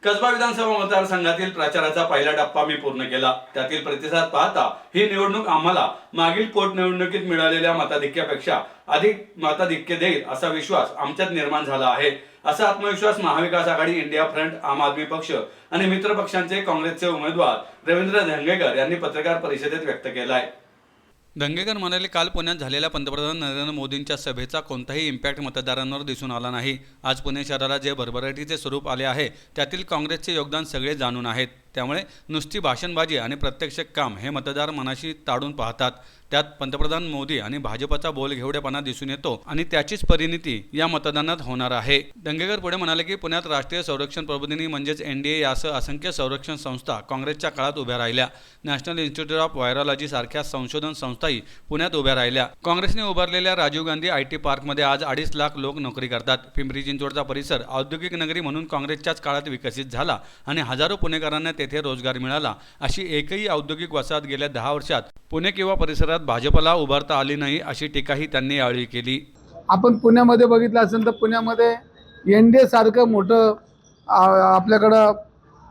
कसबा विधानसभा मतदारसंघातील प्रचाराचा पहिला टप्पा मी पूर्ण केला। त्यातील प्रतिसाद पाहता ही निवडणूक आम्हाला मागील पोटनिवडणुकीत मिळालेल्या मताधिक्यापेक्षा अधिक मताधिक्य देईल असा विश्वास आमच्यात निर्माण झाला आहे। असा आत्मविश्वास महाविकास आघाडी, इंडिया फ्रंट, आम आदमी पक्ष आणि मित्र पक्षांचे काँग्रेसचे उमेदवार रवींद्र धंगेकर यांनी पत्रकार परिषदेत व्यक्त केलाय। धंगेकर म्हणाले, काल पुण्यात झालेल्या पंतप्रधान नरेंद्र मोदींच्या सभेचा कोणताही इम्पॅक्ट मतदारांवर दिसून आला नाही। आज पुणे शहराला जे भरभराटीचे स्वरूप आले आहे त्यातील काँग्रेसचे योगदान सगळे जाणून आहेत। त्यामुळे नुसती भाषणबाजी आणि प्रत्यक्ष काम हे मतदार मनाशी ताडून पाहतात। त्यात पंतप्रधान मोदी आणि भाजपचा बोलघेवडेपणा दिसून येतो आणि त्याचीच परिणती या मतदानात होणार आहे। धंगेकर पुढे म्हणाले की पुण्यात राष्ट्रीय संरक्षण प्रबोधिनी म्हणजेच NDA यासह असंख्य संरक्षण संस्था काँग्रेसच्या काळात उभ्या राहिल्या। नॅशनल इन्स्टिट्यूट ऑफ व्हायरॉलॉजी सारख्या संशोधन संस्थाही पुण्यात उभ्या राहिल्या। काँग्रेसने उभारलेल्या राजीव गांधी IT पार्कमध्ये आज 2.5 लाख लोक नोकरी करतात। पिंपरी चिंचवडचा परिसर औद्योगिक नगरी म्हणून काँग्रेसच्याच काळात विकसित झाला आणि हजारो पुणेकरांना तेथे रोजगार मिळाला। अशी एकही औद्योगिक वसाहत गेल्या 10 वर्षात पुणे किंवा परिसरात भाजपला उभारता आली नाही, अशी टीकाही त्यांनी यावेळी केली। आपण पुण्यामध्ये बघितलं असेल तर पुण्यामध्ये NDA सारखं मोठं आपल्याकडं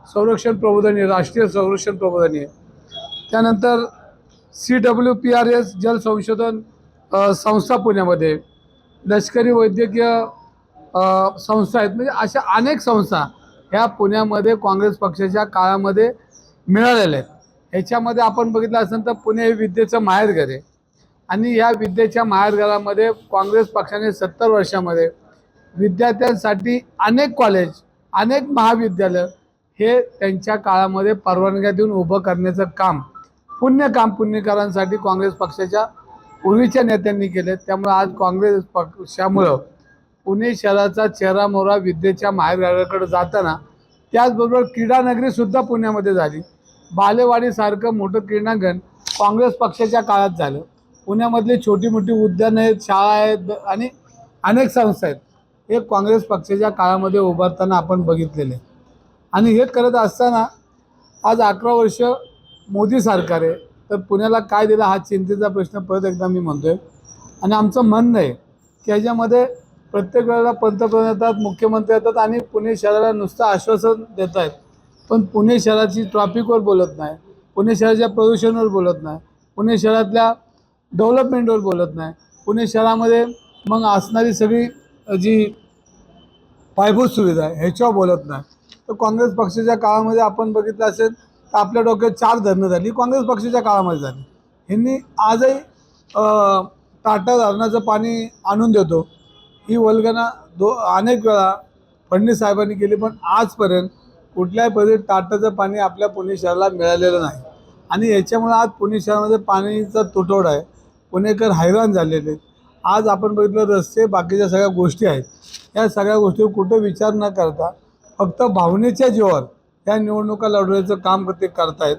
संरक्षण प्रबोधिनी, राष्ट्रीय संरक्षण प्रबोधिनी आहे। त्यानंतर CWPRS जल संशोधन संस्था पुण्यामध्ये, लष्करी वैद्यकीय संस्था आहेत। म्हणजे अशा अनेक संस्था ह्या पुण्यामध्ये काँग्रेस पक्षाच्या काळामध्ये मिळालेल्या आहेत। ह्याच्यामध्ये आपण बघितलं असेल तर पुणे हे विद्येचं माहेरघर आहे आणि या विद्येच्या माहेरघरामध्ये काँग्रेस पक्षाने 70 वर्षामध्ये विद्यार्थ्यांसाठी अनेक कॉलेज, अनेक महाविद्यालय हे त्यांच्या काळामध्ये परवानग्या देऊन उभं करण्याचं काम पुणेकरांसाठी काँग्रेस पक्षाच्या पूर्वीच्या नेत्यांनी केले। त्यामुळे आज काँग्रेस पक्षामुळं पुणे शहराचा चेहरामोहरा विद्येच्या माहेरघराकडे जाताना, त्याचबरोबर क्रीडानगरीसुद्धा पुण्यामध्ये झाली। बालेवाडीसारखं मोठं क्रीडांगण काँग्रेस पक्षाच्या काळात झालं। पुण्यामधली छोटी मोठी उद्यानं आहेत, शाळा आहेत आणि अनेक संस्था आहेत, हे काँग्रेस पक्षाच्या काळामध्ये उभारताना आपण बघितलेले। आणि हे करत असताना आज 11 वर्ष मोदी सरकार आहे, तर पुण्याला काय दिलं हा चिंतेचा प्रश्न परत एकदा मी म्हणतोय। आणि आमचं म्हणणं आहे की ह्याच्यामध्ये प्रत्येक वेळेला पंतप्रधान येतात, मुख्यमंत्री येतात आणि पुणे शहराला नुसतं आश्वासन देत आहेत, पण पुणे शहराची ट्रॅफिकवर बोलत नाही, पुणे शहराच्या प्रदूषणावर बोलत नाही, पुणे शहरातल्या डेव्हलपमेंटवर बोलत नाही, पुणे शहरामध्ये मग असणारी सगळी जी पायाभूत सुविधा आहे ह्याच्यावर बोलत नाही। तर काँग्रेस पक्षाच्या काळामध्ये आपण बघितलं असेल तर आपल्या डोक्यात 4 धरणं झाली, काँग्रेस पक्षाच्या काळामध्ये झाली। ह्यांनी आजही टाटा धरणाचं पाणी आणून देतो ही वल्गना अनेक वेळा फडणवीस साहेबांनी केली, पण आजपर्यंत कुठल्याही पद्धतीत टाटाचं पाणी आपल्या पुणे शहराला मिळालेलं नाही। आणि याच्यामुळे आज पुणे शहरामध्ये पाणीचा तुटवडा आहे, पुणेकर हैराण झालेले आहेत। आज आपण बघितलं रस्ते, बाकीच्या सगळ्या गोष्टी आहेत, या सगळ्या गोष्टीवर कुठं विचार न करता फक्त भावनेच्या जीवावर या निवडणुका लढवण्याचं काम ते करतायत।